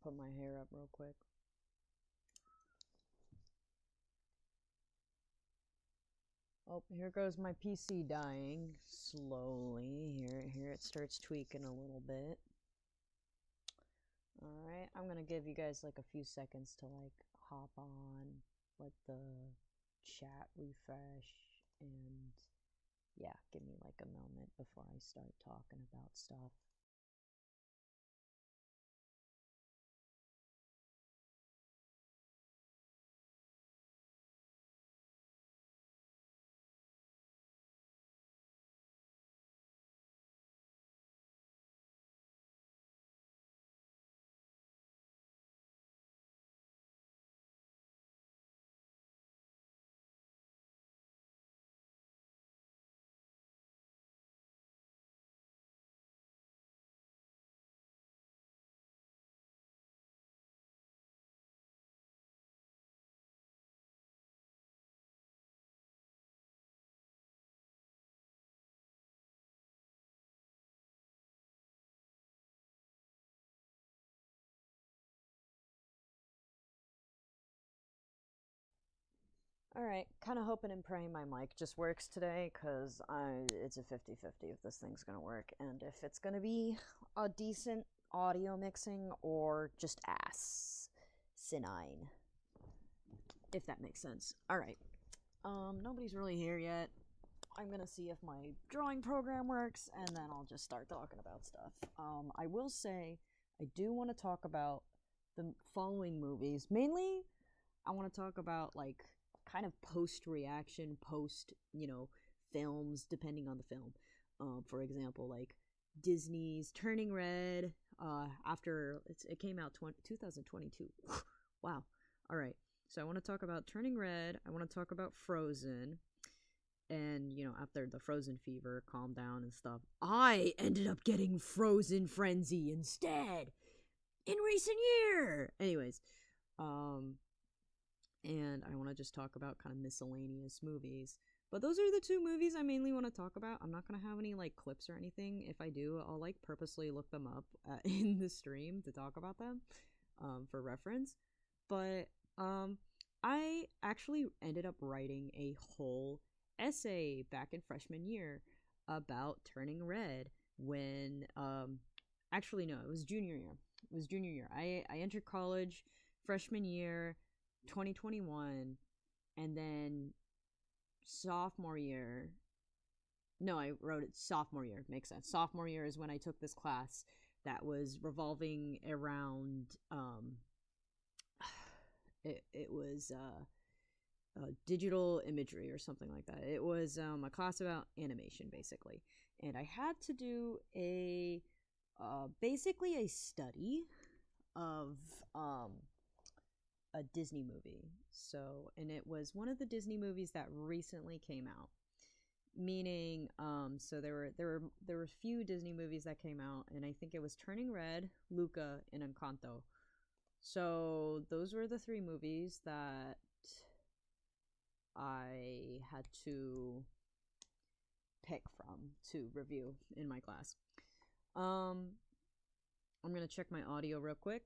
put my hair up real quick. Oh, here goes my PC dying slowly. Here it starts tweaking a little bit. Alright, I'm gonna give you guys like a few seconds to like hop on, let the chat refresh, and yeah, give me like a moment before I start talking about stuff. Alright, kind of hoping and praying my mic just works today, because it's a 50-50 if this thing's going to work, and if it's going to be a decent audio mixing or just asinine, if that makes sense. Alright, nobody's really here yet. I'm going to see if my drawing program works, and then I'll just start talking about stuff. I will say, I do want to talk about the following movies. Mainly, I want to talk about, like, kind of post-reaction, films, depending on the film. For example, like Disney's Turning Red, after it came out 2022. Wow. All right. So I want to talk about Turning Red. I want to talk about Frozen. And, after the Frozen fever calmed down and stuff, I ended up getting Frozen Frenzy instead in recent year. Anyways, and I want to just talk about kind of miscellaneous movies. But those are the two movies I mainly want to talk about. I'm not going to have any, like, clips or anything. If I do, I'll, like, purposely look them up in the stream to talk about them for reference. But I actually ended up writing a whole essay back in freshman year about Turning Red when, actually, no, it was junior year. I entered college freshman year, 2021, and then sophomore year, no, I wrote it sophomore year, makes sense. Sophomore year is when I took this class that was revolving around, it was, digital imagery or something like that. It was, a class about animation, basically. And I had to do basically a study of, a Disney movie. So, and it was one of the Disney movies that recently came out. Meaning, so there were a few Disney movies that came out, and I think it was Turning Red, Luca, and Encanto. So those were the three movies that I had to pick from to review in my class. I'm gonna check my audio real quick.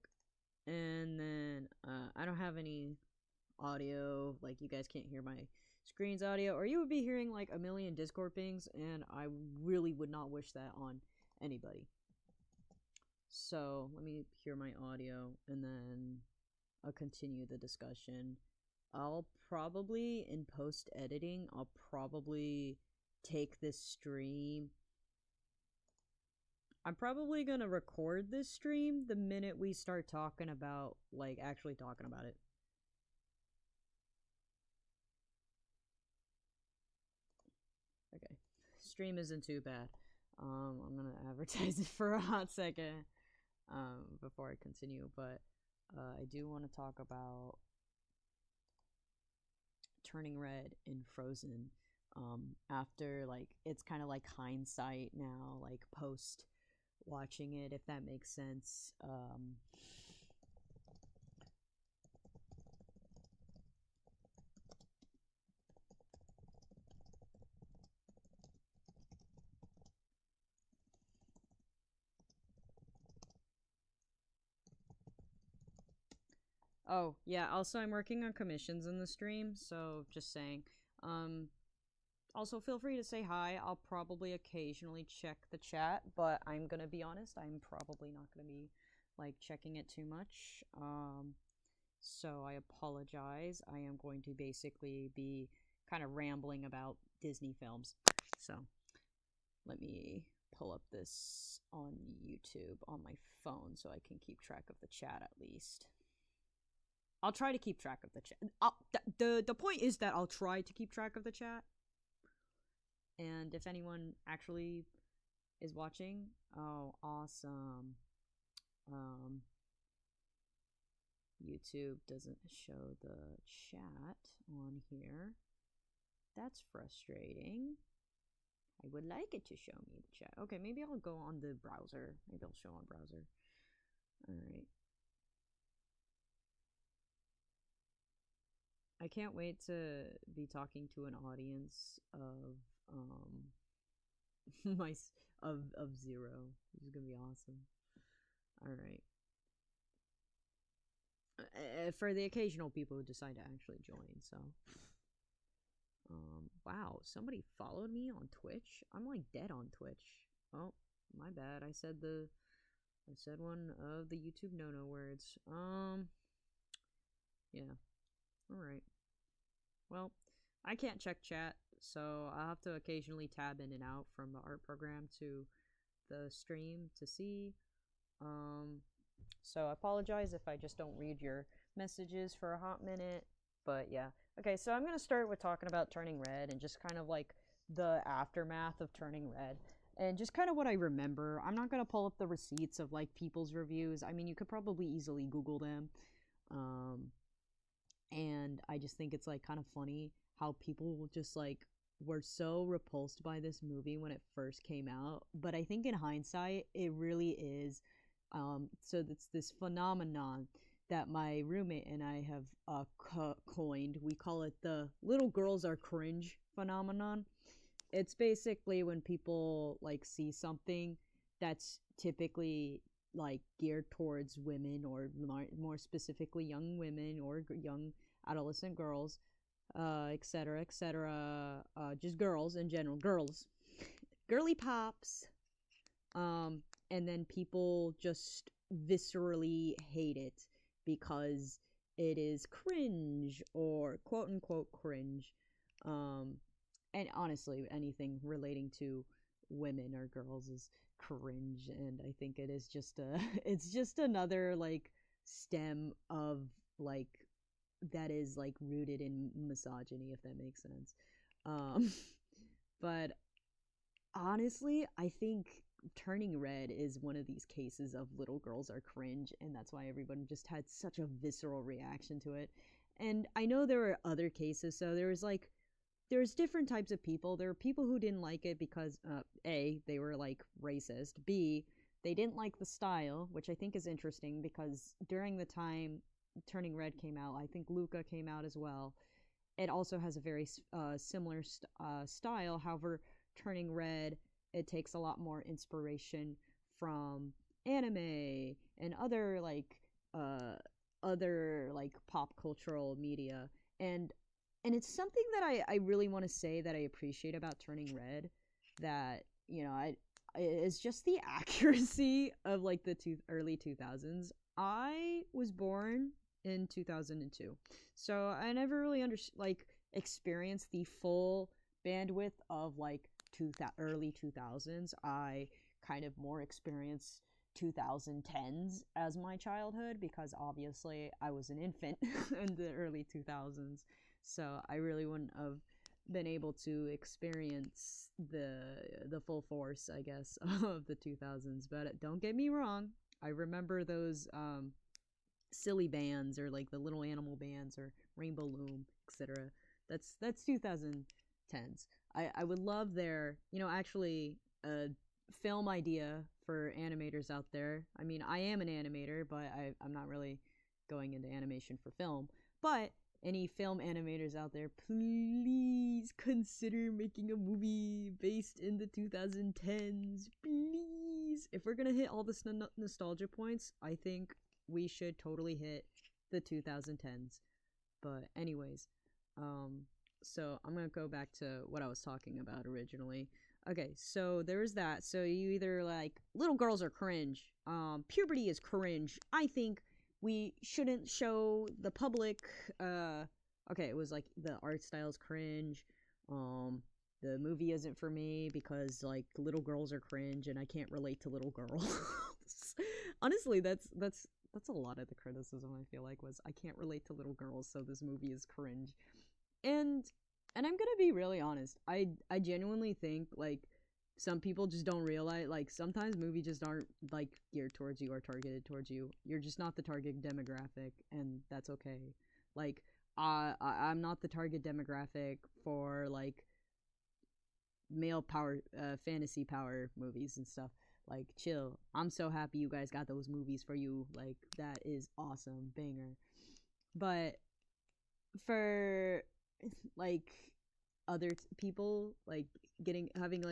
And then I don't have any audio, like you guys can't hear my screen's audio, or you would be hearing like a million Discord pings, and I really would not wish that on anybody. So let me hear my audio, and then I'll continue the discussion. I'll probably, in post-editing, I'll probably take this stream. I'm probably gonna record this stream the minute we start talking about, like, actually talking about it. Okay. Stream isn't too bad. I'm gonna advertise it for a hot second before I continue, but I do want to talk about Turning Red and Frozen. After, like, it's kind of like hindsight now, like post watching it, if that makes sense. Oh, yeah, also I'm working on commissions in the stream, so just saying. Um Also feel free to say hi. I'll probably occasionally check the chat, but I'm going to be honest, I'm probably not going to be like checking it too much. So I apologize. I am going to basically be kind of rambling about Disney films. So let me pull up this on YouTube on my phone so I can keep track of the chat at least. I'll try to keep track of the chat. The point is that I'll try to keep track of the chat. And if anyone actually is watching, oh, awesome. YouTube doesn't show the chat on here. That's frustrating. I would like it to show me the chat. Okay, maybe I'll go on the browser. Maybe I'll show on browser. Alright. I can't wait to be talking to an audience of my of Zero. This is gonna be awesome. Alright. For the occasional people who decide to actually join, so wow, somebody followed me on Twitch. I'm like dead on Twitch. Oh, my bad. I said one of the YouTube no words. Yeah. All right. Well, I can't check chat, so I'll have to occasionally tab in and out from the art program to the stream to see. So I apologize if I just don't read your messages for a hot minute, but yeah. Okay, so I'm gonna start with talking about Turning Red and just kind of like the aftermath of Turning Red and just kind of what I remember. I'm not gonna pull up the receipts of like people's reviews. I mean, you could probably easily Google them. And I just think it's like kind of funny how people just like were so repulsed by this movie when it first came out. But I think in hindsight, it really is. So it's this phenomenon that my roommate and I have coined. We call it the little girls are cringe phenomenon. It's basically when people like see something that's typically like geared towards women or more specifically young women or young adolescent girls, etc., etc. Just girls in general, girls, girly pops. And then people just viscerally hate it because it is cringe or quote unquote cringe. Um, and honestly, anything relating to women or girls is cringe, and I think it is just a it's just another like stem of like that is like rooted in misogyny, if that makes sense. um but honestly, I think Turning Red is one of these cases of little girls are cringe, and that's why everyone just had such a visceral reaction to it. And I know there were other cases, so there's different types of people. There were people who didn't like it because A, they were like racist. B, they didn't like the style, which I think is interesting because during the time Turning Red came out, I think Luca came out as well. It also has a very similar style. However, Turning Red, it takes a lot more inspiration from anime and uh other like pop cultural media, and it's something that I really want to say that I appreciate about Turning Red, that I is just the accuracy of like the early 2000s. I was born in 2002, so I never really experienced the full bandwidth of like early 2000s. I kind of more experienced 2010s as my childhood because obviously I was an infant in the early 2000s, so I really wouldn't have been able to experience the full force, I guess, of the 2000s. But don't get me wrong, I remember those silly bands or like the little animal bands or Rainbow Loom, etc. That's 2010s. I would love their, actually a film idea for animators out there. I mean, I am an animator, but I'm not really going into animation for film. But any film animators out there, please consider making a movie based in the 2010s. Please. If we're going to hit all the nostalgia points, I think we should totally hit the 2010s. But anyways, um so I'm gonna go back to what I was talking about originally. Okay, so there's that. So you either like little girls are cringe, puberty is cringe. I think we shouldn't show the public. Okay, it was like the art style's cringe. Um, the movie isn't for me because like little girls are cringe and I can't relate to little girls. Honestly, that's a lot of the criticism I feel like was I can't relate to little girls, so this movie is cringe. And I'm gonna be really honest. I genuinely think like some people just don't realize like sometimes movies just aren't like geared towards you or targeted towards you. You're just not the target demographic, and that's okay. Like I'm not the target demographic for like male power fantasy power movies and stuff. Like chill. I'm so happy you guys got those movies for you. Like that is awesome. Banger. But for like other people like getting having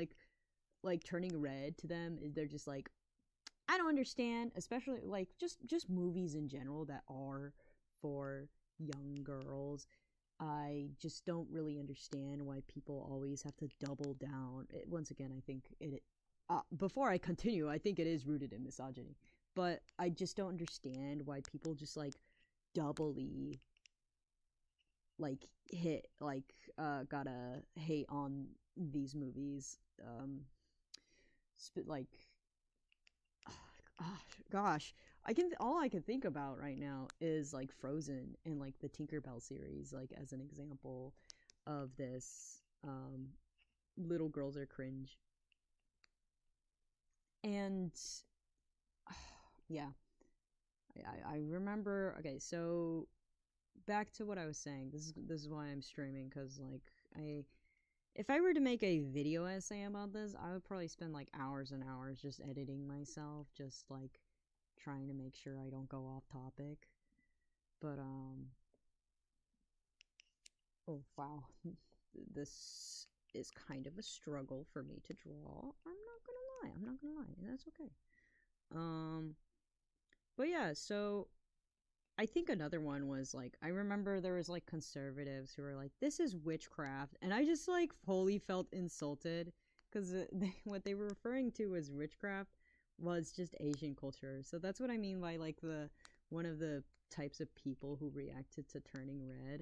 like turning red to them, they're just like I don't understand, especially like just movies in general that are for young girls. I just don't really understand why people always have to double down. Once again, I think it. Before I continue, I think it is rooted in misogyny, but I just don't understand why people just like doubly like hit like gotta hate on these movies. Like oh, gosh, I can all I can think about right now is like Frozen and like the Tinkerbell series, like as an example of this. Little girls are cringe, and yeah, I remember. Okay, so back to what I was saying. This is why I'm streaming because like I if I were to make a video essay about this, I would probably spend like hours and hours just editing myself, just like trying to make sure I don't go off topic. But oh wow, this is kind of a struggle for me to draw. I'm not gonna lie. I'm not gonna lie, and that's okay. Um, but yeah, so I think another one was like I remember there was like conservatives who were like this is witchcraft, and I just like fully felt insulted because what they were referring to as witchcraft was just Asian culture. So that's what I mean by like the one of the types of people who reacted to Turning Red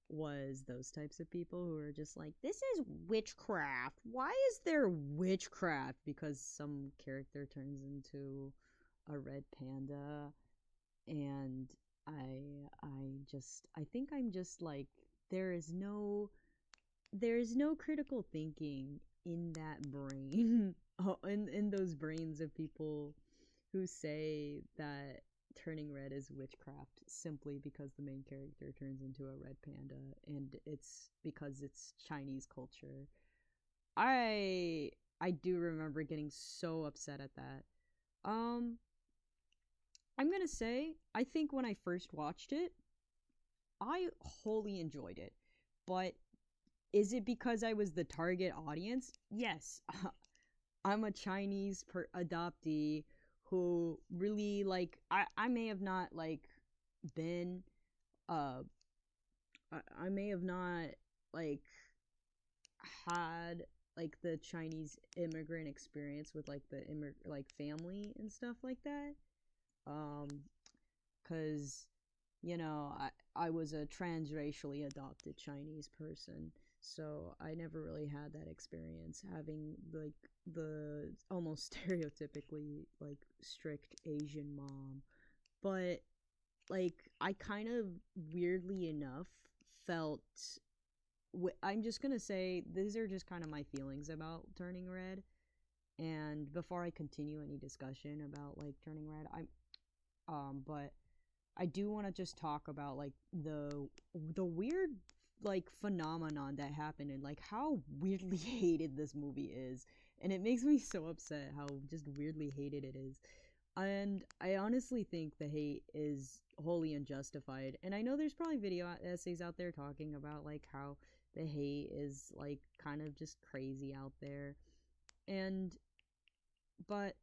was those types of people who were just like this is witchcraft. Why is there witchcraft? Because some character turns into a red panda and I think I'm just like there is no critical thinking in that brain in those brains of people who say that Turning Red is witchcraft simply because the main character turns into a red panda and it's because it's Chinese culture. I do remember getting so upset at that. Um I'm gonna say, I think when I first watched it, I wholly enjoyed it. But is it because I was the target audience? Yes. I'm a Chinese adoptee who really like I may have not like been uh I may have not like had like the Chinese immigrant experience with like the like family and stuff like that. Um because I was a transracially adopted Chinese person, so I never really had that experience having like the almost stereotypically like strict Asian mom. But like I kind of weirdly enough felt I'm just gonna say these are just kind of my feelings about Turning Red. And before I continue any discussion about like Turning Red, but I do want to just talk about like the weird like phenomenon that happened and like how weirdly hated this movie is. And it makes me so upset how just weirdly hated it is. And I honestly think the hate is wholly unjustified. And I know there's probably video essays out there talking about like how the hate is like kind of just crazy out there. And but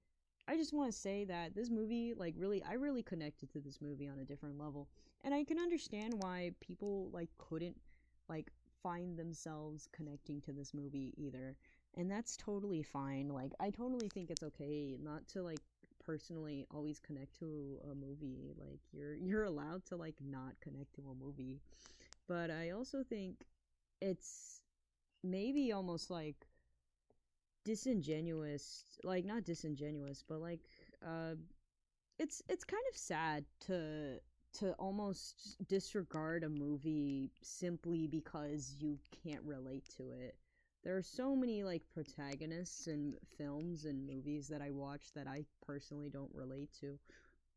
I just want to say that this movie, like, really, I really connected to this movie on a different level. And I can understand why people, like, couldn't, like, find themselves connecting to this movie either. And that's totally fine. Like, I totally think it's okay not to, like, personally always connect to a movie. Like, you're allowed to, like, not connect to a movie. But I also think it's maybe almost like disingenuous, like not disingenuous, but like uh it's kind of sad to almost disregard a movie simply because you can't relate to it. There are so many like protagonists in films and movies that I watch that I personally don't relate to,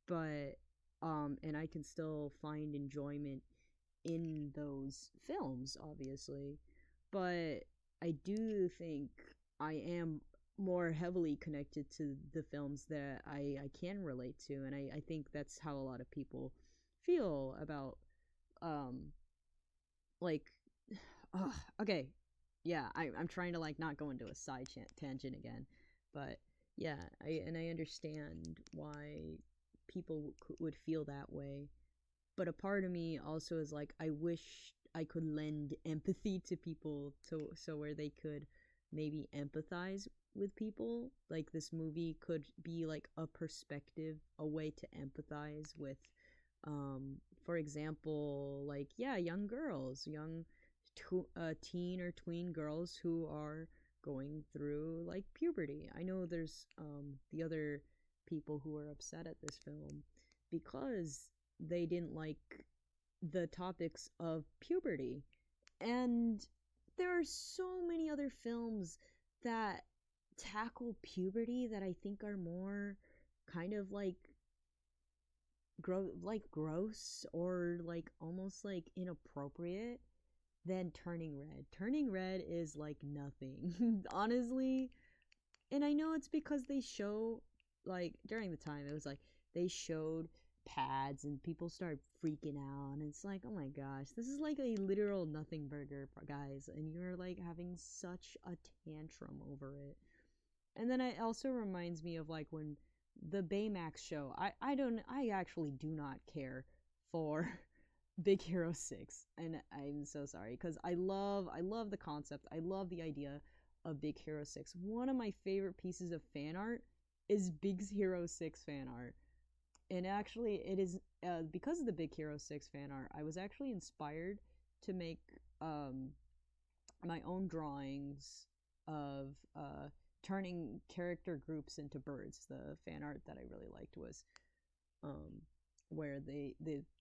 but and I can still find enjoyment in those films, obviously. But I do think I am more heavily connected to the films that I can relate to, and I think that's how a lot of people feel about um like okay, yeah, I'm trying to like not go into a tangent again, but yeah, I understand why people would feel that way, but a part of me also is like I wish I could lend empathy to people to so where they could maybe empathize with people. Like this movie could be like a perspective, a way to empathize with for example, like yeah, young girls, young teen or tween girls who are going through like puberty. I know there's the other people who are upset at this film because they didn't like the topics of puberty. And there are so many other films that tackle puberty that I think are more kind of like gross or like almost like inappropriate than Turning Red. Turning Red is like nothing. Honestly, and I know it's because they show like during the time it was like they showed pads and people start freaking out and it's like oh my gosh, this is like a literal nothing burger, guys, and you're like having such a tantrum over it. And then it also reminds me of like when the Baymax show, I actually do not care for Big Hero 6, and I'm so sorry because I love the concept. I love the idea of Big Hero 6. One of my favorite pieces of fan art is Big Hero 6 fan art. And actually it is because of the Big Hero 6 fan art, I was actually inspired to make um my own drawings of turning character groups into birds. The fan art that I really liked was um, where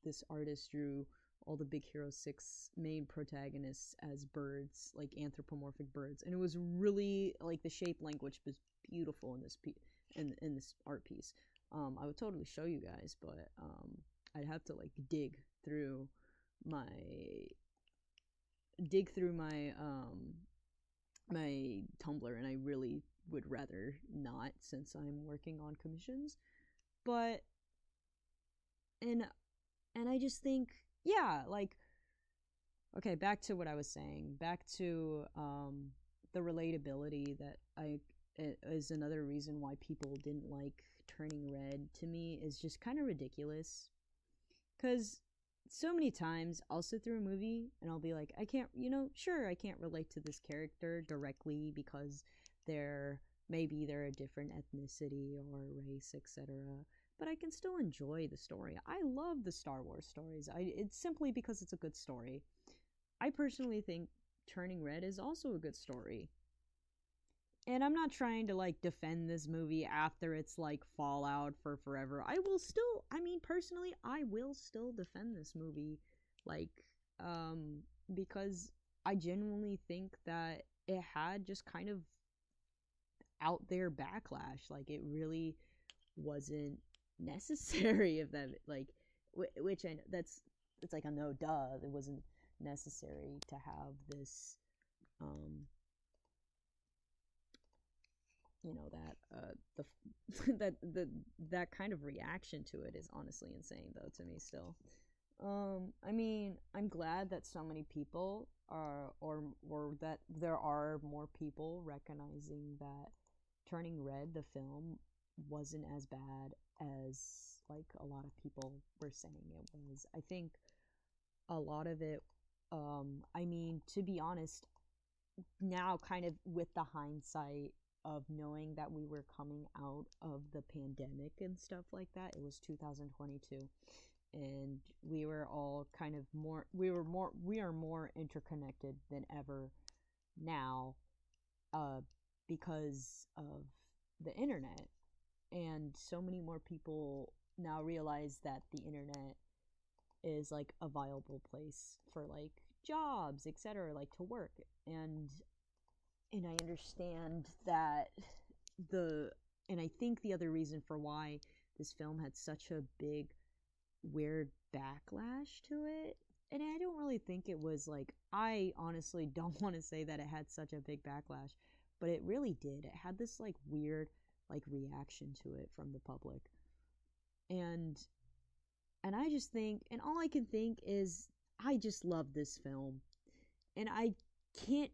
this artist drew all the Big Hero 6 main protagonists as birds, like anthropomorphic birds, and it was really like the shape language was beautiful in in this art piece. I would totally show you guys, but I'd have to like my dig through my Tumblr, and I really would rather not since I'm working on commissions. But and and I just think yeah, like okay, back to what I was saying. Back to the relatability that I is another reason why people didn't like Turning Red to me is just kind of ridiculous. Cuz so many times I'll sit through a movie and I'll be like, I can't, sure, I can't relate to this character directly because they're a different ethnicity or race, etc. But I can still enjoy the story. I love the Star Wars stories. It's simply because it's a good story. I personally think Turning Red is also a good story. And I'm not trying to like defend this movie after it's like fallout for forever. I mean, personally, I will still defend this movie, like, because I genuinely think that it had just kind of out there backlash. Like, it really wasn't necessary if that, like, which I know it's like a no duh. It wasn't necessary to have this, um, that the that kind of reaction to it is honestly insane though to me still. I mean, I'm glad that so many people are or that there are more people recognizing that Turning Red the film wasn't as bad as like a lot of people were saying it was. I think a lot of it, I mean, to be honest, now kind of with the hindsight of knowing that we were coming out of the pandemic and stuff like that, it was 2022, and we were all kind of we are more interconnected than ever now, uh because of the internet, and so many more people now realize that the internet is like a viable place for like jobs, etc., like to work. And I understand that the and I think the other reason for why this film had such a big weird backlash to it, and I don't really think it was like, I honestly don't want to say that it had such a big backlash, but it really did. It had this like weird like reaction to it from the public. And I just think, and all I can think is, I just love this film. And I can't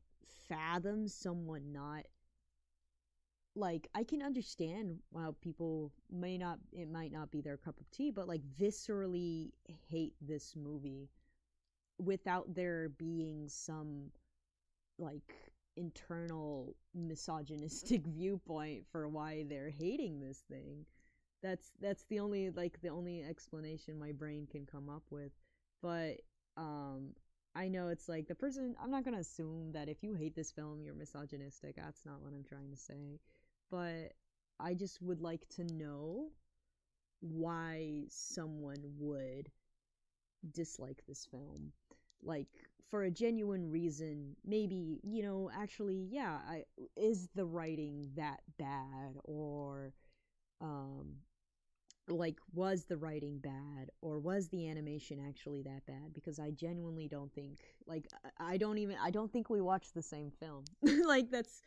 fathom someone not, like, I can understand why people may not, it might not be their cup of tea, but like viscerally hate this movie without there being some like internal misogynistic viewpoint for why they're hating this thing. That's the only, like, the only explanation my brain can come up with. But um I know it's like the person, I'm not going to assume that if you hate this film you're misogynistic. That's not what I'm trying to say. But I just would like to know why someone would dislike this film, like, for a genuine reason. Maybe, actually, yeah, is the writing that bad, or um like, was the writing bad, or was the animation actually that bad? Because I genuinely don't think, like, I don't think we watched the same film. Like, that's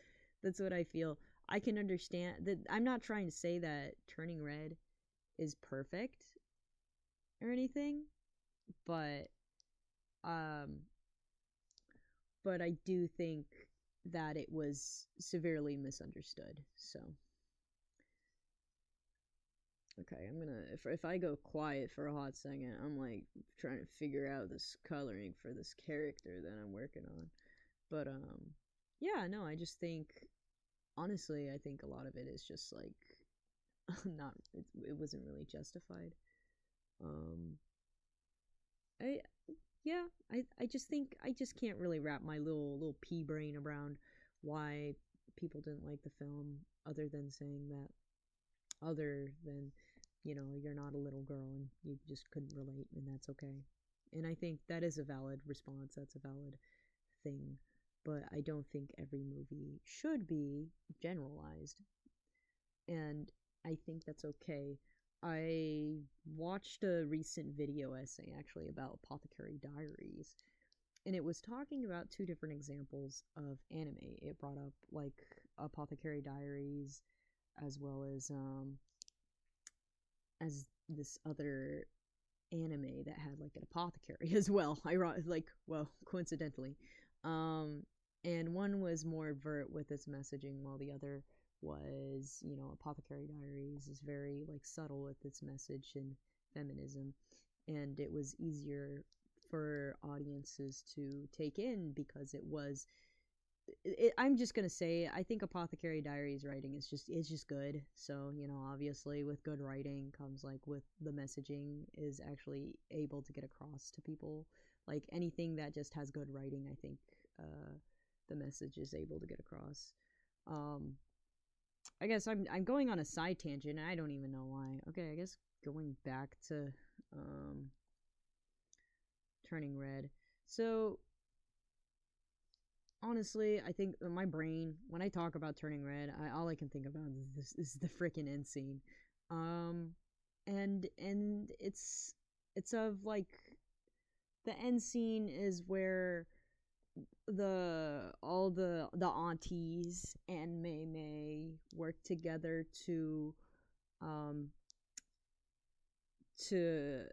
what I feel. I can understand that. I'm not trying to say that Turning Red is perfect or anything, but um I do think that it was severely misunderstood. So okay, I'm gonna, if I go quiet for a hot second, I'm like trying to figure out this coloring for this character that I'm working on. But yeah, no, I just think, honestly, I think a lot of it is just like not, it wasn't really justified. Um I yeah, I just think I just can't really wrap my little pea brain around why people didn't like the film, other than saying that, other than, you're not a little girl and you just couldn't relate, and that's okay. And I think that is a valid response. That's a valid thing. But I don't think every movie should be generalized. And I think that's okay. I watched a recent video essay actually about Apothecary Diaries, and it was talking about two different examples of anime. It brought up like Apothecary Diaries, as well as this other anime that had like an apothecary as well. Like, well, coincidentally. Um, and one was more overt with its messaging, while the other was, Apothecary Diaries is very like subtle with its message and feminism, and it was easier for audiences to take in because it was, I'm just gonna say, I think Apothecary Diaries writing is just good. So, obviously with good writing comes, like, with the messaging is actually able to get across to people. Like, anything that just has good writing, I think the message is able to get across. um I guess I'm going on a side tangent, and I don't even know why. Okay, I guess going back to um Turning Red. So honestly, I think my brain, when I talk about Turning Red, all I can think about is the freaking end scene. Um, and it's of like, the end scene is where the aunties and Mei Mei work together um to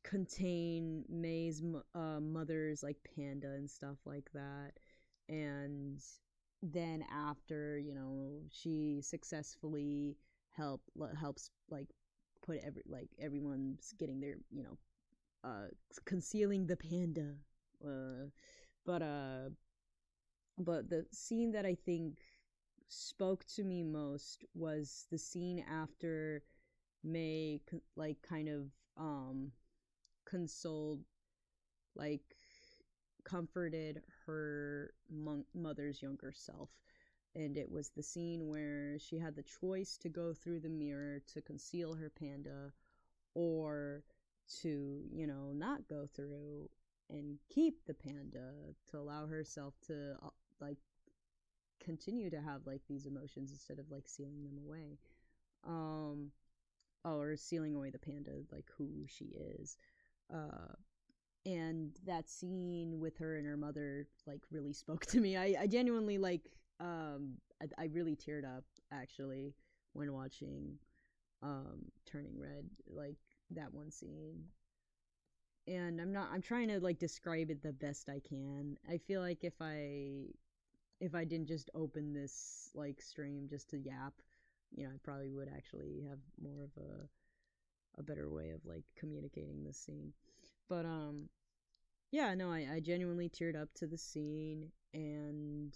contain May's mother's like panda and stuff like that. And then after, she successfully helps like put everyone's getting their, concealing the panda. Uh, but but the scene that I think spoke to me most was the scene after May like kind of consoled, like comforted her mother's younger self. And it was the scene where she had the choice to go through the mirror to conceal her panda, or to, not go through and keep the panda, to allow herself to like continue to have like these emotions instead of like sealing them away. Um or sealing away the panda, like who she is. And that scene with her and her mother like really spoke to me. I genuinely like I really teared up actually when watching Turning Red, like that one scene. And I'm trying to like describe it the best I can. I feel like if I didn't just open this like stream just to yap, I probably would actually have more of a better way of like communicating this scene. But yeah, no, I genuinely teared up to the scene, and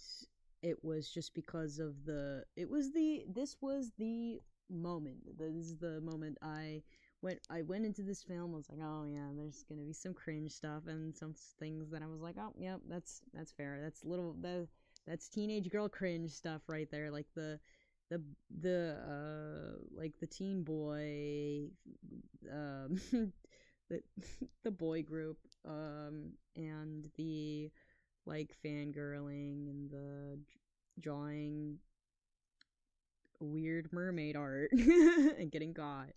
it was just because of this was the moment. This is the moment I went into this film. I was like, oh yeah, there's gonna be some cringe stuff and some things that I was like, oh yep, that's fair. That's teenage girl cringe stuff right there, like the like the teen boy, the the boy group, and the like fangirling and the drawing weird mermaid art and getting caught.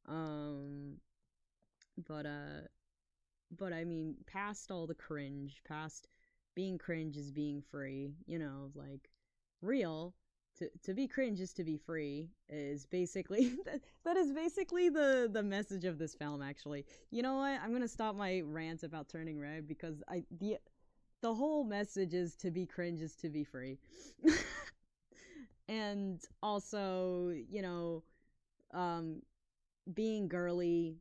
Um, but I mean, past all the cringe, past being cringe is being free. Like real. To be cringe is to be free is basically that is basically the message of this film. Actually, you know what? I'm gonna stop my rants about Turning Red because the whole message is to be cringe is to be free. And also, being girly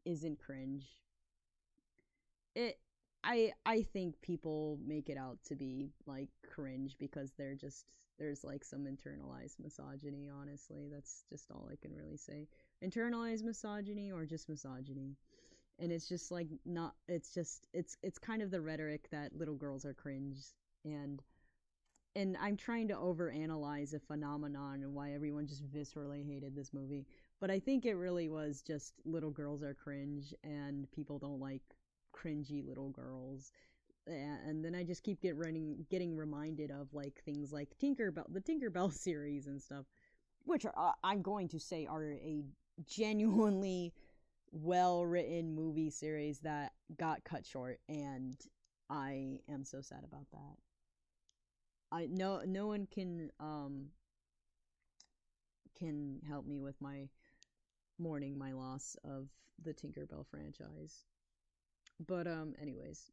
isn't cringe. I think people make it out to be like cringe because there's like some internalized misogyny. Honestly, that's just all I can really say. Internalized misogyny or just misogyny. And it's just like not it's kind of the rhetoric that little girls are cringe. And I'm trying to overanalyze a phenomenon and why everyone just viscerally hated this movie. But I think it really was just little girls are cringe and people don't like cringy little girls. And then I just keep getting reminded of like things like the Tinkerbell series and stuff, which I'm going to say are a genuinely well-written movie series that got cut short, and I am so sad about that. No one can help me with my mourning my loss of the Tinkerbell franchise. But anyways,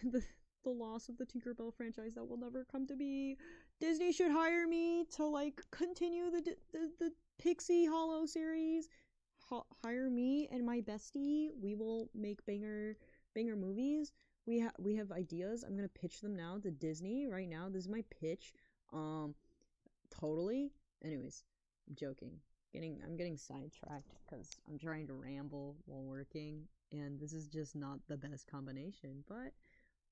the loss of the Tinkerbell franchise that will never come to be. Disney should hire me to like continue the Pixie Hollow series. Hire me and my bestie. We will make banger movies. We have ideas. I'm gonna pitch them now to Disney right now. This is my pitch. Totally. Anyways, I'm joking. I'm getting sidetracked because I'm trying to ramble while working, and this is just not the best combination. But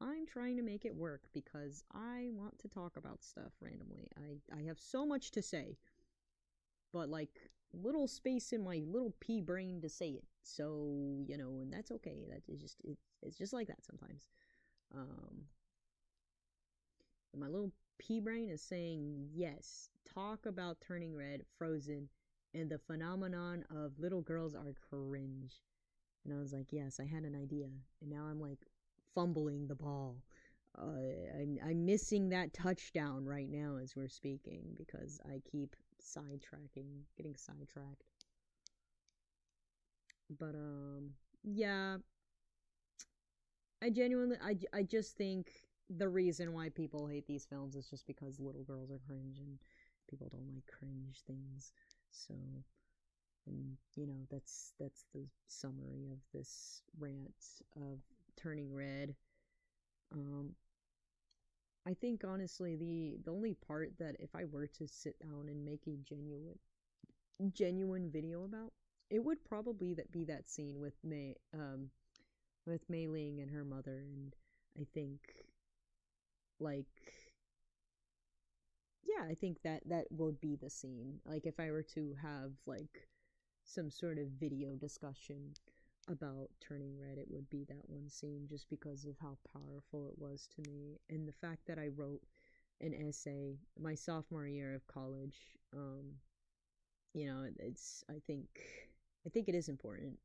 I'm trying to make it work because I want to talk about stuff randomly. I have so much to say, but like little space in my little pea brain to say it. So, and that's okay. That is just it's just like that sometimes. My little pea brain is saying yes. Talk about Turning Red, Frozen, and the phenomenon of little girls are cringe. And I was like, yes, I had an idea, and now I'm like fumbling the ball. I'm missing that touchdown right now as we're speaking because I keep getting sidetracked. But yeah, I just think the reason why people hate these films is just because little girls are cringe and people don't like cringe things. So, and that's the summary of this rant of Turning Red. Um, I think honestly, the only part that if I were to sit down and make a genuine video about, it would probably that be that scene with Mei Ling and her mother, and I think like yeah, I think that would be the scene. Like if I were to have like some sort of video discussion about Turning Red, it would be that one scene just because of how powerful it was to me and the fact that I wrote an essay my sophomore year of college. It's I think it is important.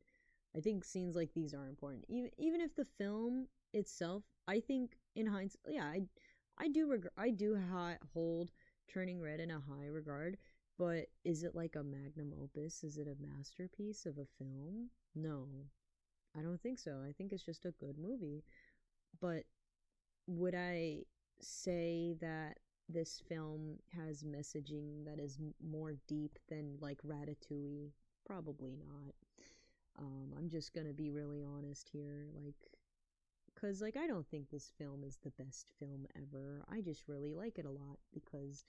I think scenes like these are important, even if the film itself. I think in hindsight, yeah, I do hold Turning Red in a high regard. But is it like a magnum opus? Is it a masterpiece of a film? No, I don't think so. I think it's just a good movie. But would I say that this film has messaging that is more deep than like Ratatouille? Probably not. I'm just gonna be really honest here, cause like I don't think this film is the best film ever. I just really like it a lot because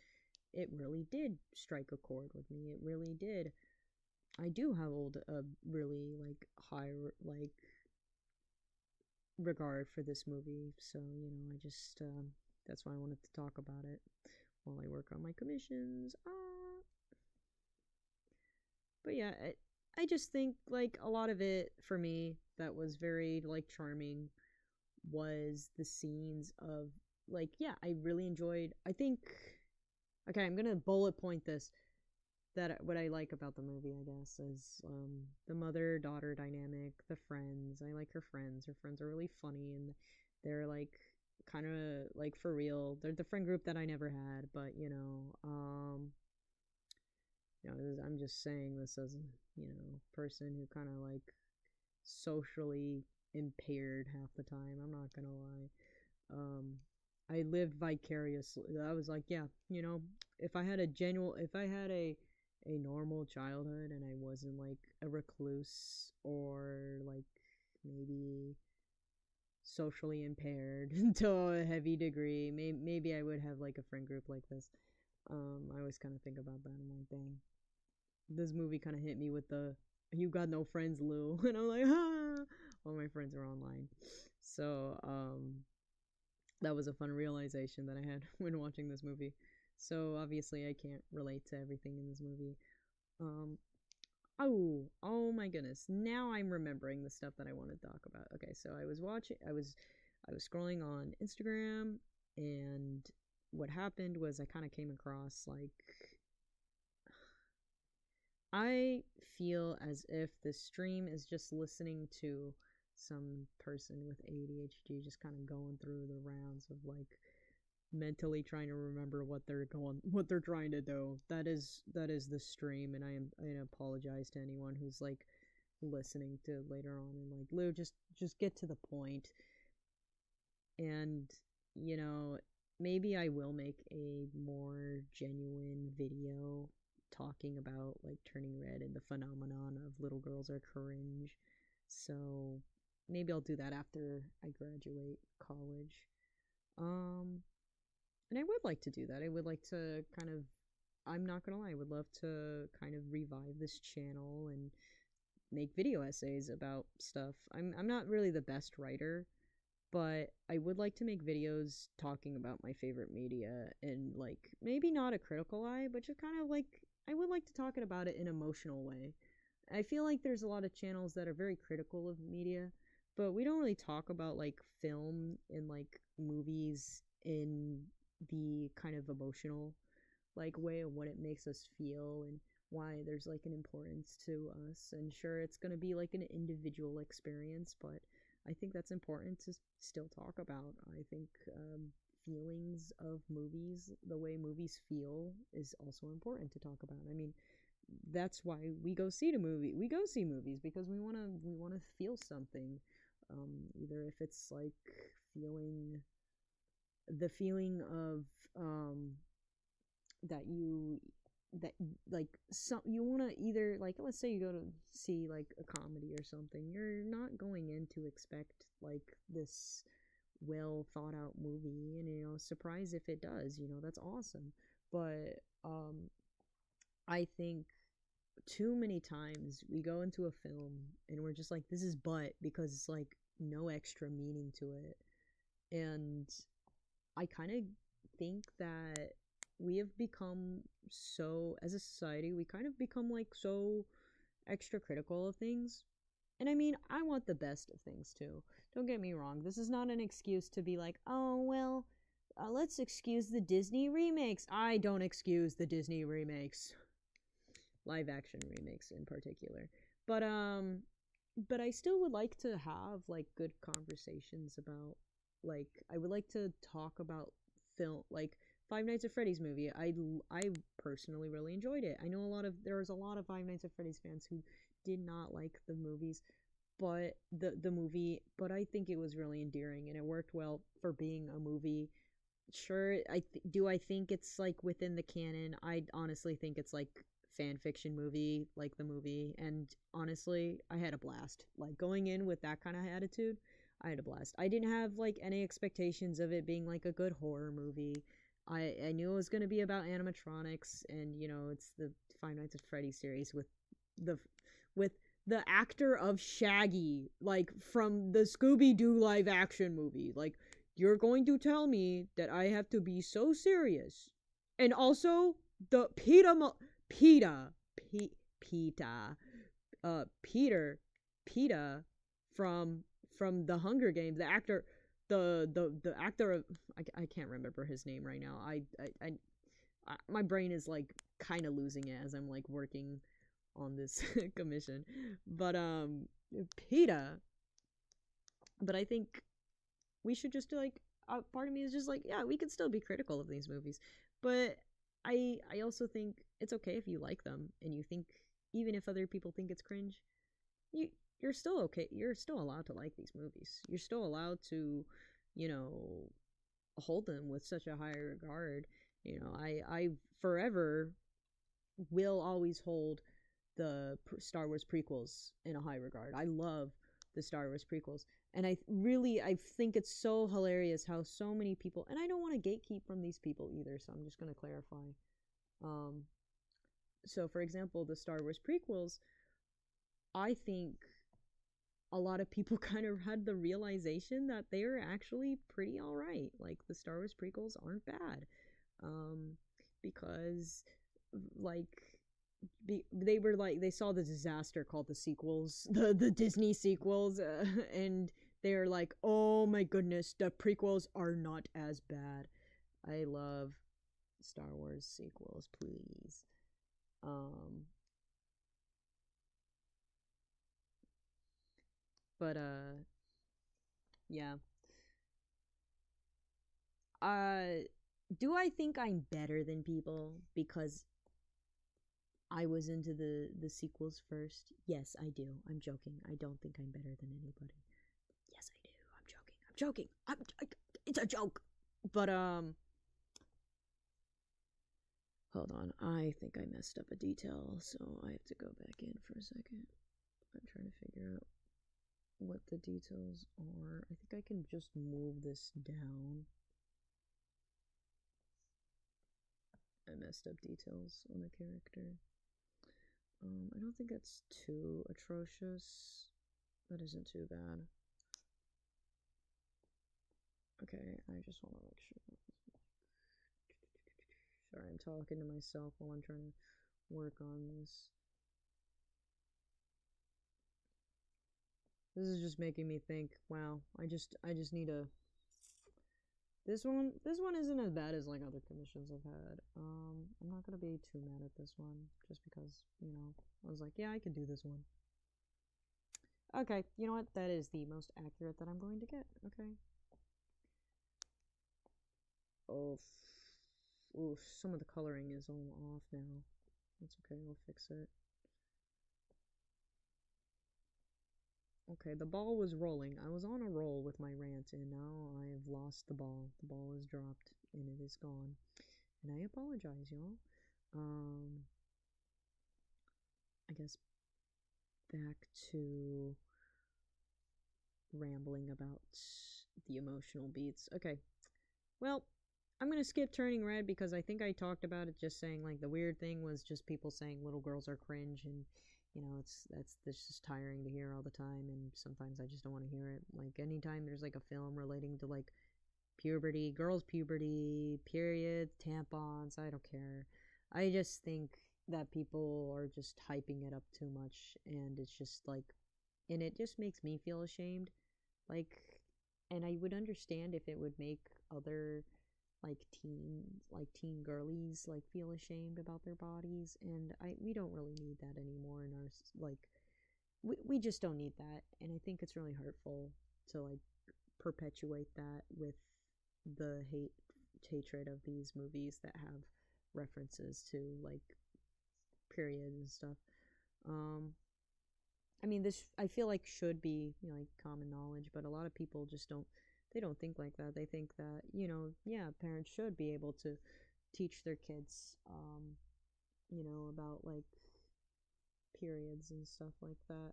it really did strike a chord with me. It really did. I do hold a really like high like regard for this movie, so I just that's why I wanted to talk about it while I work on my commissions. But yeah, I just think like a lot of it for me that was very like charming was the scenes of like yeah, I really enjoyed. I think okay, I'm gonna bullet point this that what I like about the movie, I guess, is the mother daughter dynamic, the friends. I like her friends. Her friends are really funny and they're like kind of like for real. They're the friend group that I never had, but I'm just saying this as a person who kind of like socially impaired half the time. I'm not gonna lie. Um, I lived vicariously. I was like, yeah, if I had a normal childhood and I wasn't like a recluse or like maybe socially impaired to a heavy degree, maybe I would have like a friend group like this. I always kind of think about that. I'm like, dang, this movie kind of hit me with the "you got no friends, Lou," and I'm like, ah, all my friends are online. So, that was a fun realization that I had when watching this movie. So obviously I can't relate to everything in this movie. Um oh my goodness. Now I'm remembering the stuff that I want to talk about. Okay, so I was scrolling on Instagram and what happened was I kind of came across like I feel as if the stream is just listening to some person with ADHD just kind of going through the rounds of like mentally trying to remember what they're trying to do. That is the stream, and I apologize to anyone who's like listening to later on and like Lou, just get to the point. And you know maybe I will make a more genuine video talking about like Turning Red and the phenomenon of little girls are cringe. So maybe I'll do that after I graduate college. um and I would like to do that. I would like to kind of, I'm not gonna lie, I would love to kind of revive this channel and make video essays about stuff. I'm not really the best writer, but I would like to make videos talking about my favorite media and like maybe not a critical eye, but just kind of like I would like to talk about it in an emotional way. I feel like there's a lot of channels that are very critical of media, but we don't really talk about like film and like movies in the kind of emotional like way of what it makes us feel and why there's like an importance to us. And sure, it's going to be like an individual experience, but I think that's important to still talk about. I think feelings of movies, the way movies feel, is also important to talk about. I mean, that's why we go see the movie. We go see movies because we wanna feel something. Either if it's like feeling the feeling of that you that like some you want to either like let's say you go to see like a comedy or something, you're not going in to expect like this well thought out movie, and surprise if it does, that's awesome. But I think too many times we go into a film and we're just like, this is butt, because it's like no extra meaning to it. And I kind of think that we have become so, as a society, we kind of become like so extra critical of things. And I mean, I want the best of things too. Don't get me wrong. This is not an excuse to be like, oh, well, let's excuse the Disney remakes. I don't excuse the Disney remakes. Live action remakes in particular. But I still would like to have like good conversations about, like, I would like to talk about film, like Five Nights at Freddy's movie. I personally really enjoyed it. I know there was a lot of Five Nights at Freddy's fans who did not like the movies, but the movie, but I think it was really endearing and it worked well for being a movie. Sure, I think it's like within the canon. I honestly think it's like fan fiction movie, like the movie, and honestly, I had a blast. Like going in with that kind of attitude, I had a blast. I didn't have like any expectations of it being like a good horror movie. I knew it was going to be about animatronics, and it's the Five Nights at Freddy series the with the actor of Shaggy, like from the Scooby-Doo live action movie. Like, you're going to tell me that I have to be so serious. And also the PETA, PETA, PETA from the Hunger Games, the actor, the actor of, I can't remember his name right now. My brain is like kind of losing it as I'm like working on this commission. But PETA. But I think we should just like, part of me is just like, yeah, we can still be critical of these movies, but I also think it's okay if you like them, and you think, even if other people think it's cringe, you're still okay. You're still allowed to like these movies. You're still allowed to, you know, hold them with such a high regard. I forever will always hold the Star Wars prequels in a high regard. I love the Star Wars prequels. And I think it's so hilarious how so many people, and I don't want to gatekeep from these people either, so I'm just going to clarify. Um, so, for example, the Star Wars prequels, I think a lot of people kind of had the realization that they're actually pretty alright. Like, the Star Wars prequels aren't bad. Because, like, they were like, they saw the disaster called the sequels, the Disney sequels, and they're like, oh my goodness, the prequels are not as bad. I love Star Wars sequels, please. But yeah. uh do I think I'm better than people because I was into the sequels first? Yes, I do. I'm joking. I don't think I'm better than anybody. Yes, I do. I'm joking. I'm joking. It's a joke. But hold on. I think I messed up a detail, so I have to go back in for a second. I'm trying to figure out what the details are. I think I can just move this down. I messed up details on the character. I don't think that's too atrocious. That isn't too bad. Okay, I just want to make sure. Sorry, I'm talking to myself while I'm trying to work on this. This is just making me think, wow, I just need a... This one isn't as bad as like other commissions I've had. I'm not gonna be too mad at this one, just because, I was like, yeah, I could do this one. Okay, you know what? That is the most accurate that I'm going to get. Okay. Oh, oof, some of the coloring is all off now. That's okay, we'll fix it. Okay, the ball was rolling. I was on a roll with my rant, and now I have lost the ball. The ball is dropped, and it is gone. And I apologize, y'all. Um, I guess back to rambling about the emotional beats. Okay, well, I'm gonna skip turning red because I think I talked about it just saying like the weird thing was just people saying little girls are cringe and that's just tiring to hear all the time and sometimes I just don't want to hear it. Like anytime there's like a film relating to like puberty, girls' puberty, periods, tampons, I don't care. I just think that people are just hyping it up too much and it's just like and it just makes me feel ashamed. Like and I would understand if it would make other teen girlies like feel ashamed about their bodies and I we don't really need that anymore in our like we just don't need that and I think it's really hurtful to like perpetuate that with the hatred of these movies that have references to like periods and stuff. um I mean, this I feel like should be like common knowledge, but a lot of people just don't. They don't think like that. They think that yeah, parents should be able to teach their kids, about like periods and stuff like that.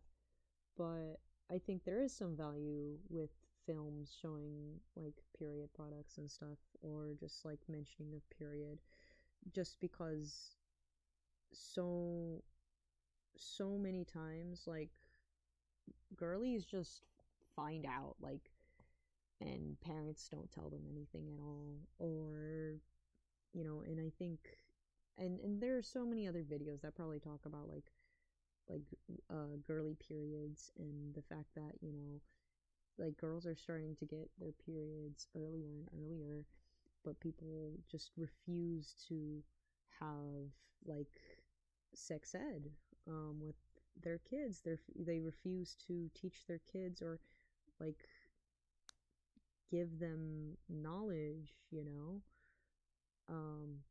But I think there is some value with films showing like period products and stuff, or just like mentioning of period, just because so so many times like girlies just find out like and parents don't tell them anything at all or and I think and there are so many other videos that probably talk about like girly periods and the fact that like girls are starting to get their periods earlier and earlier but people just refuse to have like sex ed with their kids they refuse to teach their kids or like give them knowledge,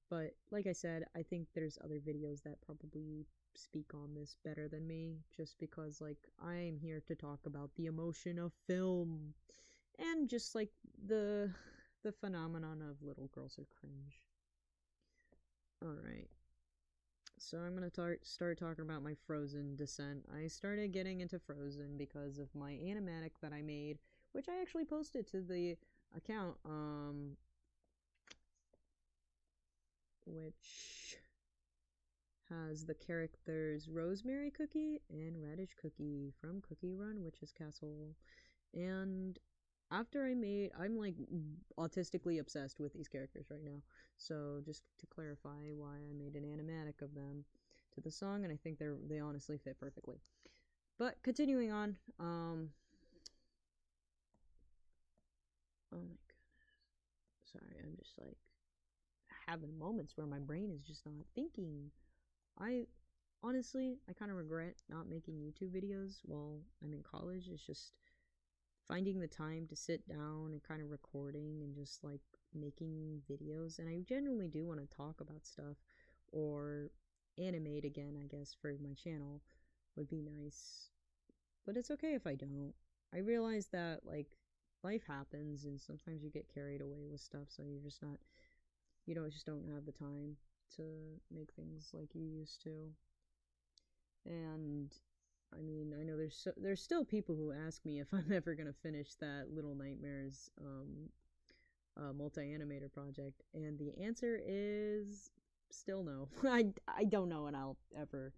but like I said, I think there's other videos that probably speak on this better than me just because like I'm here to talk about the emotion of film and just like the the phenomenon of little girls are cringe. All right. So I'm gonna start talking about my Frozen descent. I started getting into Frozen because of my animatic that I made, which I actually posted to the account, which has the characters Rosemary Cookie and Radish Cookie from Cookie Run, Witch's Castle. And after I'm like autistically obsessed with these characters right now. So just to clarify why I made an animatic of them to the song, and I think they honestly fit perfectly. But continuing on, oh my goodness, sorry, I'm just like having moments where my brain is just not thinking. I honestly, I kind of regret not making YouTube videos while I'm in college. It's just finding the time to sit down and kind of recording and just like making videos. And I genuinely do want to talk about stuff or animate again, I guess, for my channel would be nice. But it's okay if I don't. I realize that like life happens and sometimes you get carried away with stuff, so you're just not just don't have the time to make things like you used to. And I mean, I know there's still people who ask me if I'm ever gonna finish that Little Nightmares multi-animator project, and the answer is still no. I don't know when I'll ever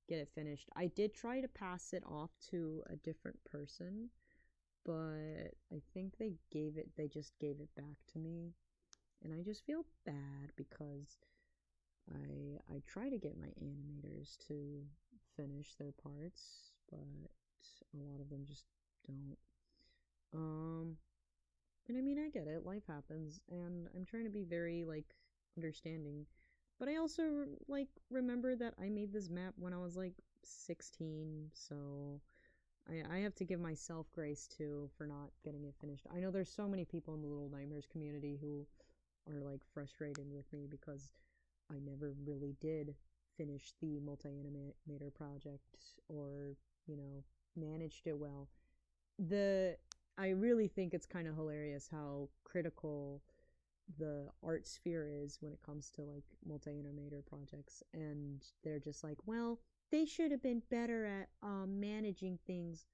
get it finished. I did try to pass it off to a different person, but I think they just gave it back to me, and I just feel bad because I try to get my animators to finish their parts, but a lot of them just don't. And I mean, I get it. Life happens, and I'm trying to be very like understanding. But I also like remember that I made this map when I was like 16, so I have to give myself grace too for not getting it finished. I know there's so many people in the Little Nightmares community who are like frustrated with me because I never really did finish the multi-animator project or, managed it well. I really think it's kind of hilarious how critical the art sphere is when it comes to like multi-animator projects, and they're just like, well, they should have been better at managing things.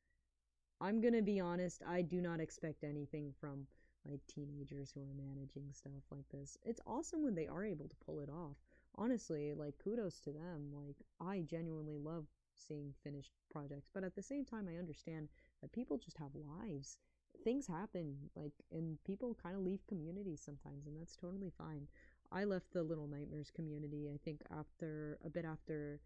I'm gonna be honest, I do not expect anything from like teenagers who are managing stuff like this. It's awesome when they are able to pull it off. Honestly, like kudos to them. Like I genuinely love seeing finished projects, but at the same time I understand that people just have lives. Things happen, like, and people kind of leave communities sometimes, and that's totally fine. I left the Little Nightmares community, I think, after a bit after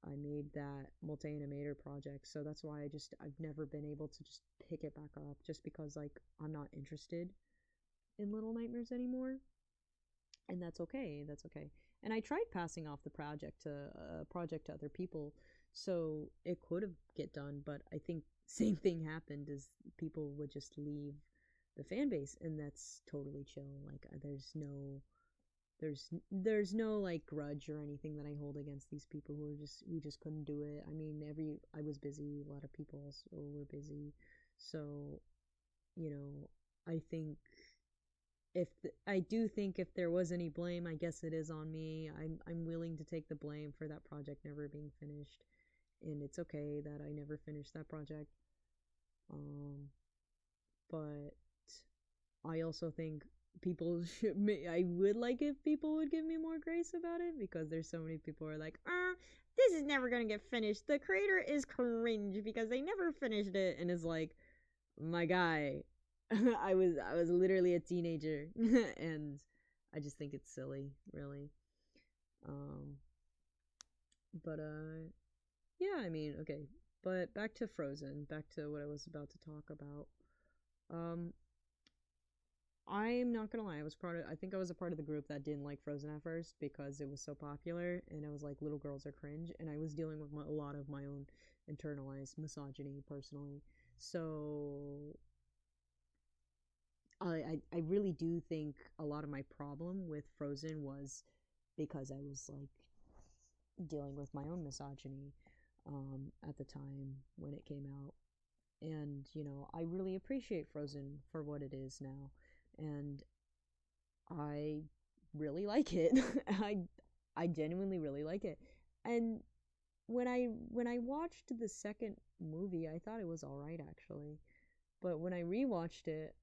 I made that multi-animator project. So that's why I've never been able to just pick it back up, just because like I'm not interested in Little Nightmares anymore. And that's okay. That's okay. And I tried passing off the project to other people, so it could have get done, but I think same thing happened is people would just leave the fan base, and that's totally chill. Like there's no like grudge or anything that I hold against these people who just couldn't do it. I mean, I was busy, a lot of people also were busy. So, you know, I think I do think if there was any blame, I guess it is on me. I'm willing to take the blame for that project never being finished, and it's okay that I never finished that project. Um, but I also think people should. I would like if people would give me more grace about it, because there's so many people who are like, this is never gonna get finished. The creator is cringe because they never finished it, and it's like, my guy, I was literally a teenager, and I just think it's silly, really. Um, but yeah, I mean, okay, but back to Frozen, back to what I was about to talk about. Um, I'm not gonna lie, I think I was a part of the group that didn't like Frozen at first because it was so popular, and I was like, little girls are cringe, and I was dealing with a lot of my own internalized misogyny personally. So I really do think a lot of my problem with Frozen was because I was like dealing with my own misogyny at the time when it came out. And, I really appreciate Frozen for what it is now. And I really like it. I genuinely really like it. And when I watched the second movie, I thought it was all right actually. But when I rewatched it,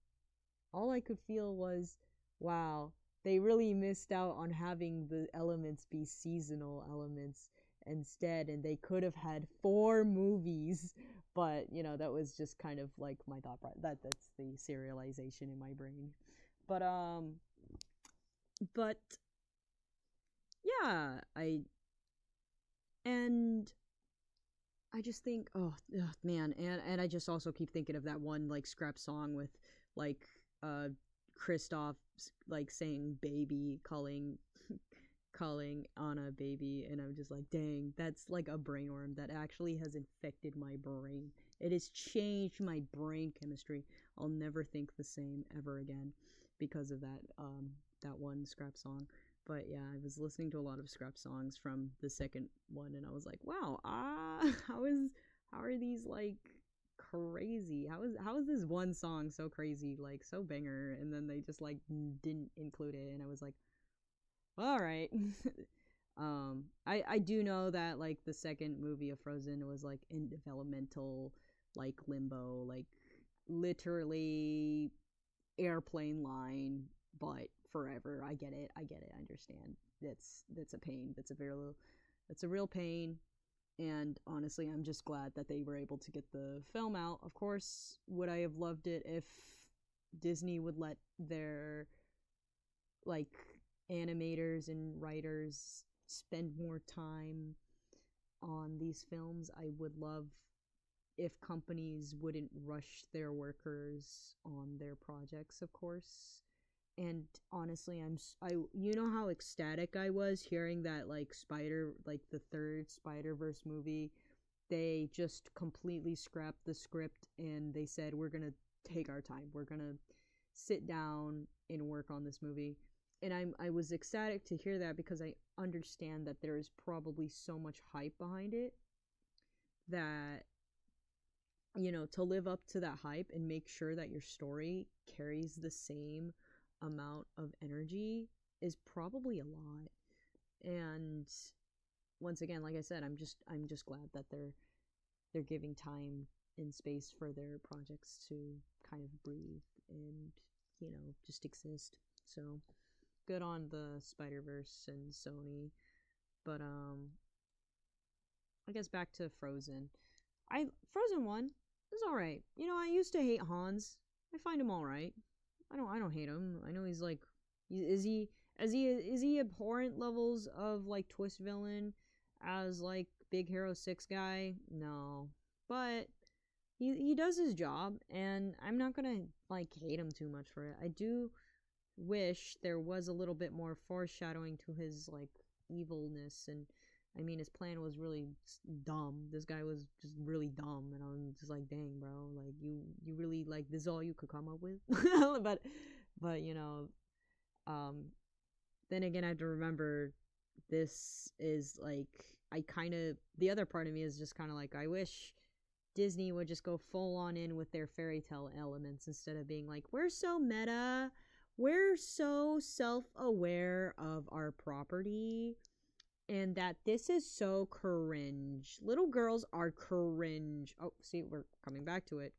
all I could feel was, wow, they really missed out on having the elements be seasonal elements instead, and they could have had four movies. But that was just kind of like my thought. That's the serialization in my brain. But but yeah, and I just think, oh, ugh, man, and I just also keep thinking of that one like scrap song with like uh Kristoff like saying baby, calling Anna baby, and I'm just like, dang, that's like a brain worm that actually has infected my brain. It has changed my brain chemistry. I'll never think the same ever again because of that one scrap song. But yeah, I was listening to a lot of scrap songs from the second one, and I was like, wow, how are these like crazy? How is this one song so crazy, like so banger, and then they just like didn't include it, and I was like, all right. I do know that like the second movie of Frozen was like in developmental like limbo, like literally airplane line, but forever. I get it. I get it. I understand. That's a pain. That's a real pain. And honestly, I'm just glad that they were able to get the film out. Of course, would I have loved it if Disney would let their like animators and writers spend more time on these films? I would love if companies wouldn't rush their workers on their projects, of course. And honestly, you know how ecstatic I was hearing that like the third Spider-Verse movie, they just completely scrapped the script and they said, we're going to take our time. We're going to sit down and work on this movie. And I was ecstatic to hear that because I understand that there is probably so much hype behind it that to live up to that hype and make sure that your story carries the same amount of energy is probably a lot. And once again, like I said, I'm just glad that they're giving time and space for their projects to kind of breathe and, just exist. So good on the Spider-Verse and Sony. But I guess back to Frozen. Frozen 1 is all right. I used to hate Hans. I find him all right. I don't hate him. I know he's like, is he abhorrent levels of like twist villain as like Big Hero 6 guy? No. But he does his job, and I'm not going to like hate him too much for it. I do wish there was a little bit more foreshadowing to his like evilness. And I mean, his plan was really dumb. This guy was just really dumb, and I'm just like, dang, bro, like you really like this is all you could come up with. but um then again, I have to remember this is like, I kind of, the other part of me is just kind of like, I wish Disney would just go full on in with their fairy tale elements instead of being like, we're so meta, we're so self-aware of our property, and that this is so cringe. Little girls are cringe. Oh, see, we're coming back to it.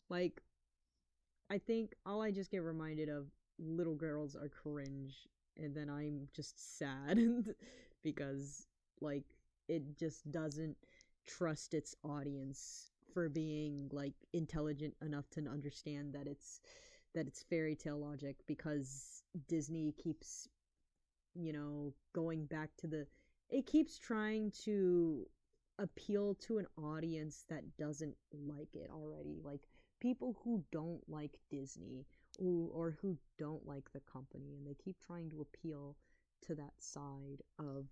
Like, I think all I just get reminded of, little girls are cringe, and then I'm just sad because, like, it just doesn't trust its audience for being like intelligent enough to understand that it's fairy tale logic, because Disney keeps going back to it keeps trying to appeal to an audience that doesn't like it already, like people who don't like Disney, or who don't like the company, and they keep trying to appeal to that side of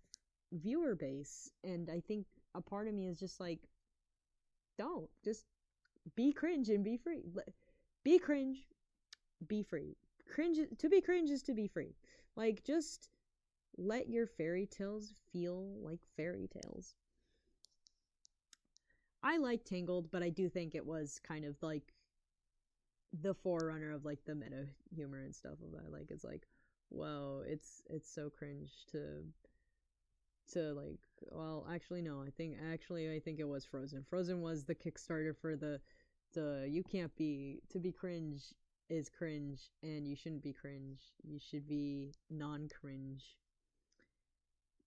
viewer base. And I think a part of me is just like, don't, just be cringe and be free. Be cringe, be free. Cringe, to be cringe is to be free. Like, just let your fairy tales feel like fairy tales. I like Tangled, but I do think it was kind of like the forerunner of like the meta humor and stuff of that. Like, it's like, whoa, it's so cringe to like, well, actually no, I think it was Frozen. Frozen was the Kickstarter for the you can't be, to be cringe is cringe, and you shouldn't be cringe, you should be non-cringe.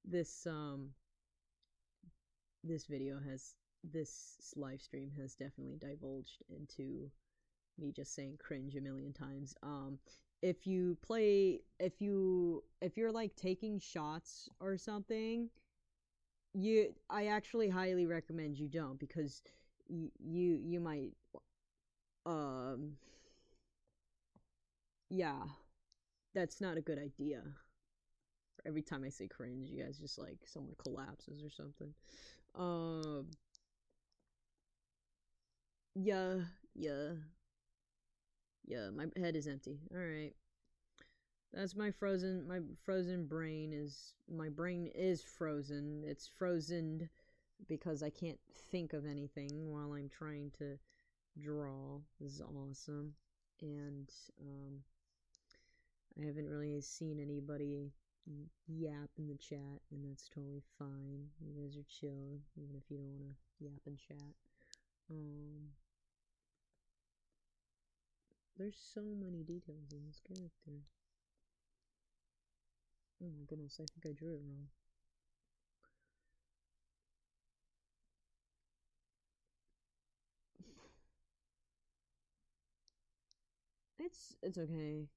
This video has this live stream has definitely divulged into me just saying cringe a million times. If you're like taking shots or something, I actually highly recommend you don't, because you might yeah, that's not a good idea. Every time I say cringe, you guys just like someone collapses or something. Yeah, yeah, yeah. My head is empty. All right, that's my frozen. My brain is frozen. It's frozen because I can't think of anything while I'm trying to draw. This is awesome, and I haven't really seen anybody yap in the chat, and that's totally fine. You guys are chill, even if you don't want to yap in chat. There's so many details in this character. Oh my goodness, I think I drew it wrong. It's okay.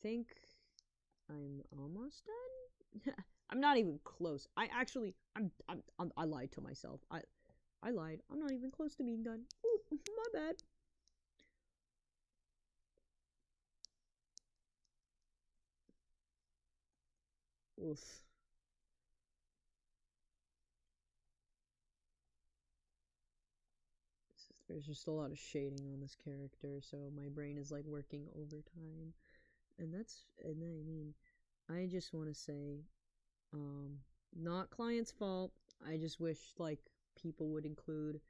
I think I'm almost done. I'm not even close. I lied to myself. I lied. I'm not even close to being done. Ooh, my bad. Oof. There's just a lot of shading on this character, so my brain is like working overtime. And I mean, I just want to say, not client's fault. I just wish like people would include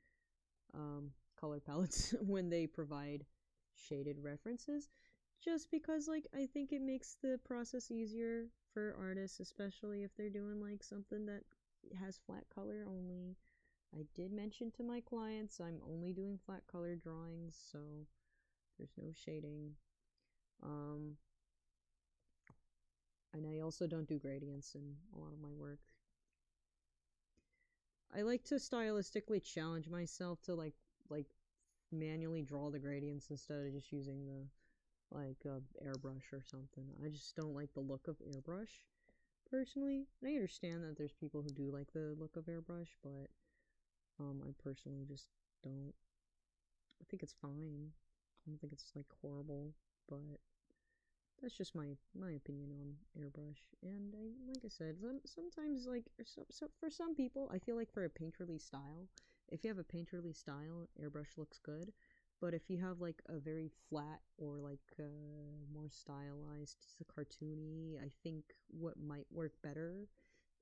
color palettes when they provide shaded references, just because like I think it makes the process easier for artists, especially if they're doing like something that has flat color only. I did mention to my clients I'm only doing flat color drawings, so there's no shading. Um, and I also don't do gradients in a lot of my work. I like to stylistically challenge myself to like manually draw the gradients instead of just using the like airbrush or something. I just don't like the look of airbrush personally. And I understand that there's people who do like the look of airbrush, but I personally just don't. I think it's fine. I don't think it's like horrible, but that's just my opinion on airbrush. And like I said, sometimes like for some people, I feel like for a painterly style, if you have a painterly style, airbrush looks good. But if you have like a very flat or like more stylized, cartoony, I think what might work better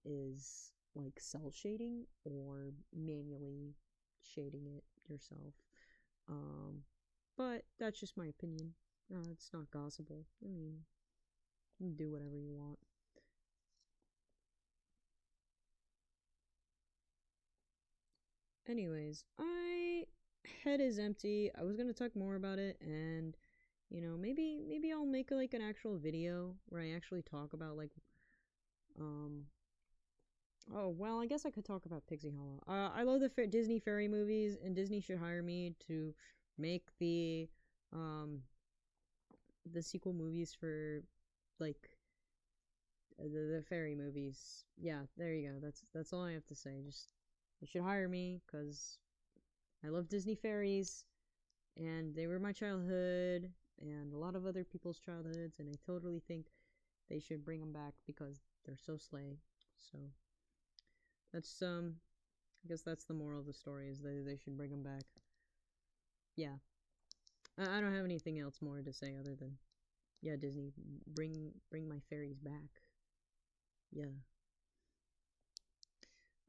is like cell shading or manually shading it yourself. Um, but that's just my opinion. It's not gospel. I mean, you can do whatever you want. Anyways, I head is empty. I was gonna talk more about it, and maybe I'll make like an actual video where I actually talk about like um. Oh well, I guess I could talk about Pixie Hollow. I love the Disney fairy movies, and Disney should hire me to make the sequel movies for like the fairy movies. Yeah, there you go. That's all I have to say. Just you should hire me because I love Disney fairies, and they were my childhood, and a lot of other people's childhoods, and I totally think they should bring them back because they're so slay. So that's I guess that's the moral of the story is they should bring them back. Yeah, I don't have anything else more to say other than yeah, Disney, bring my fairies back. Yeah.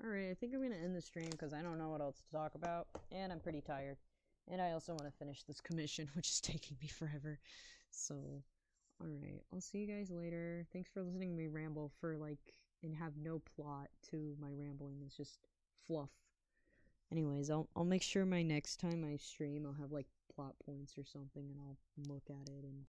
All right, I think I'm gonna end the stream because I don't know what else to talk about, and I'm pretty tired, and I also want to finish this commission, which is taking me forever. So, all right, I'll see you guys later. Thanks for listening to me ramble for like and have no plot to my rambling. It's just fluff. Anyways, I'll make sure my next time I stream I'll have like plot points or something, and I'll look at it and